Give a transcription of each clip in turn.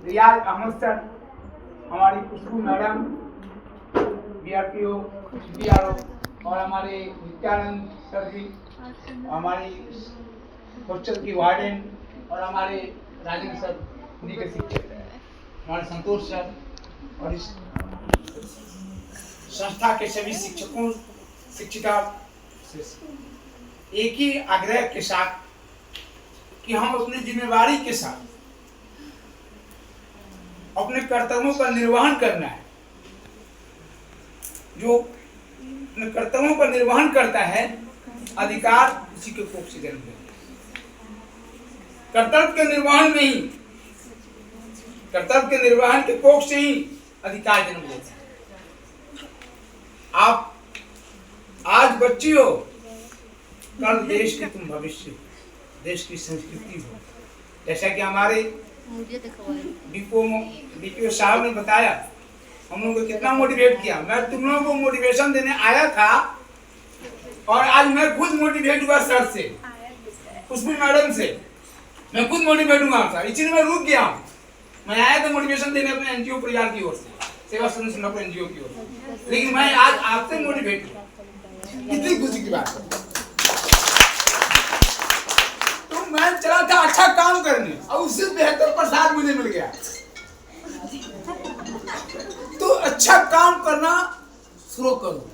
रियाज Ahmad sir, हमारी खुशबू madam, बीआरपीओ, BRO और हमारे नित्यानंद सर जी, हमारी हॉस्टल की वार्डन और हमारे राजेंद्र सर, उन्हीं के शिक्षक, हमारे संतोष सर और इस संस्था के सभी शिक्षकों शिक्षिका से एक ही आग्रह के साथ कि हम अपनी जिम्मेवारी के साथ अपने कर्तव्यों का निर्वहन करना है। जो अपने कर्तव्यों का निर्वहन करता है, अधिकार उसी के कोख से जन्म लेता है। कर्तव्य के निर्वहन में ही, कर्तव्य के निर्वहन के कोख से ही अधिकार जन्म लेता है। आप आज बच्ची हो, कल देश की तुम भविष्य, देश की संस्कृति हो। जैसा कि हमारे डीपीओ साहब ने बताया, हम लोगों को कितना मोटिवेट किया। मैं तुम लोगों को मोटिवेशन देने आया था और आज मैं खुद मोटिवेट हुआ सर से, खुशबू मैडम से। मैं खुद मोटिवेट हुआ था, इसीलिए मैं रुक गया हूँ। मैं आया था मोटिवेशन देने अपने एनजीओ परिवार की ओर से, सेवा सदन सिंगापुर एनजीओ की ओर से, लेकिन मैं आज आपसे मोटिवेट हुआ। कितनी खुशी की बात है। तो मैं चला था अच्छा काम करने और उससे बेहतर प्रसाद मुझे मिल गया। तो अच्छा काम करना शुरू करो।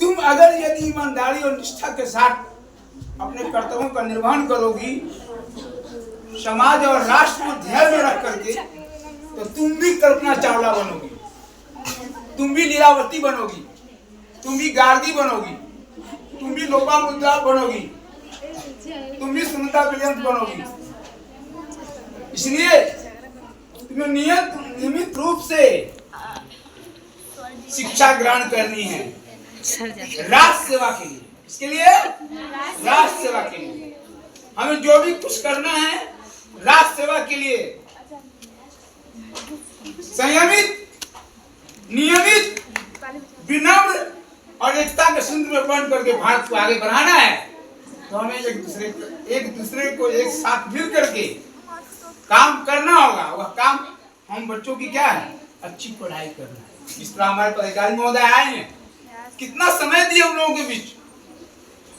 तुम अगर यदि ईमानदारी और निष्ठा के साथ अपने कर्तव्यों का निर्वहन करोगी, समाज और राष्ट्र को ध्यान में रख करके, तो तुम भी कल्पना चावला बनोगी, तुम भी लीलावती बनोगी, तुम भी गार्गी बनोगी, तुम भी लोपामुद्रा बनोगी, तुम भी सुनीता विलियम्स बनोगी। इसलिए तुम्हें नियमित रूप से शिक्षा ग्रहण करनी है राष्ट्र सेवा के लिए। इसके लिए राष्ट्र सेवा के लिए हमें जो भी कुछ करना है, राष्ट्र सेवा के लिए संयमित, नियमित, विनम्र और एकता के सूत्र में बंध करके भारत को आगे बढ़ाना है। तो हमें एक दूसरे को एक साथ मिल करके काम करना होगा। वह काम हम बच्चों की क्या है, अच्छी पढ़ाई करना है। जिस तरह हमारे पदाधिकारी महोदय आए हैं, कितना समय दिए हम लोगों के बीच।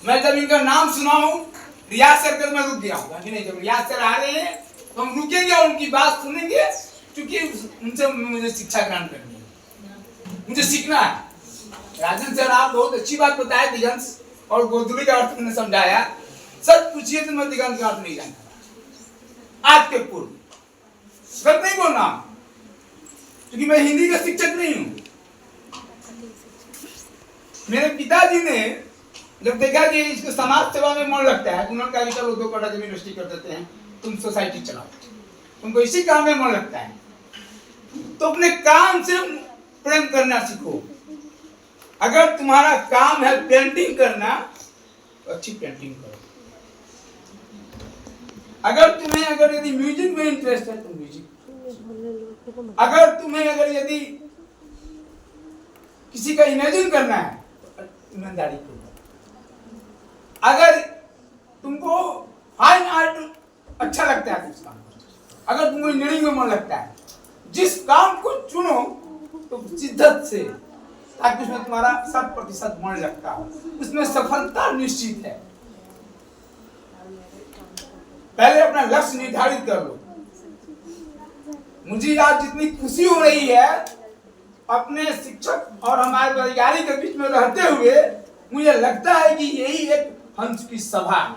मैं जब इनका नाम सुना हूँ, रियाज सर कर मैं रुक गया हूँ। नहीं, जब रियाज सर आ रहे हैं तो हम रुकेंगे और उनकी बात सुनेंगे, क्योंकि उनसे मुझे शिक्षा ग्रहण करनी है, मुझे सीखना है। राजन सर, आप बहुत अच्छी बात बताए दिगंत और गोधुली का अर्थ मैंने समझाया। सच पूछिए तो मैं दिगंत का अर्थ नहीं जानता आज के पूर्व। गलत नहीं बोलना, क्योंकि मैं हिंदी का शिक्षक नहीं हूँ। मेरे पिताजी ने जब देखा कि इसको समाज सेवा में मन लगता है, उन्होंने कहा कि चलो 2 कट्ठा जमीन रजिस्ट्री कर देते हैं, तुम सोसाइटी चलाओ, तुमको इसी काम में मन लगता है तो अपने काम से प्रेम करना सीखो। अगर तुम्हारा काम है पेंटिंग करना, तो अच्छी पेंटिंग करो। अगर यदि म्यूजिक में इंटरेस्ट है तो म्यूजिक, अगर यदि किसी का इमेजिन करना है तो ईमानदारी करो। अगर तुमको फाइन आर्ट अच्छा लगता है तो उस काम करो। अगर तुमको इंजीनियरिंग में मन लगता है, जिस काम को चुनो तो शिद्दत से, ताकि उसमें तुम्हारा 100% मन लगता हो, उसमें सफलता निश्चित है। पहले अपना लक्ष्य निर्धारित कर लो। मुझे आज जितनी खुशी हो रही है अपने शिक्षक और हमारे पदाधिकारी के बीच में रहते हुए, मुझे लगता है कि यही एक हंस की सभा है।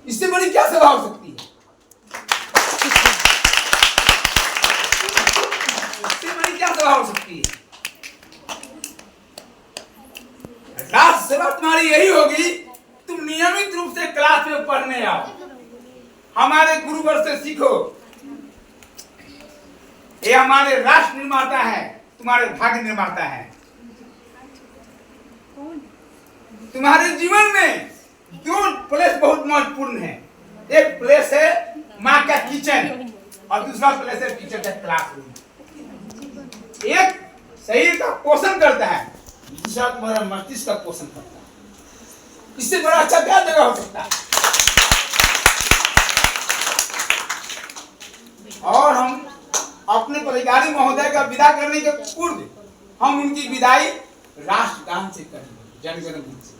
इससे बड़ी क्या सभा हो सकती है? इससे बड़ी क्या सभा हो सकती है? राष्ट्र सेवा तुम्हारी यही होगी, तुम नियमित रूप से क्लास में पढ़ने आओ, हमारे गुरुवर से सीखो। ये हमारे राष्ट्र निर्माता है, तुम्हारे भाग्य निर्माता है। तुम्हारे जीवन में 2 प्लेस बहुत महत्वपूर्ण है। एक प्लेस है माँ का किचन और दूसरा प्लेस है टीचर का क्लासरूम। एक शरीर का पोषण करता है, दूसरा तुम्हारा मस्तिष्क का पोषण करता है। इससे बड़ा अच्छा क्या जगह हो सकता है? और हम अपने पदाधिकारी महोदय का विदा करने के पूर्व हम उनकी विदाई राष्ट्रगान से करेंगे, जनगण मन से।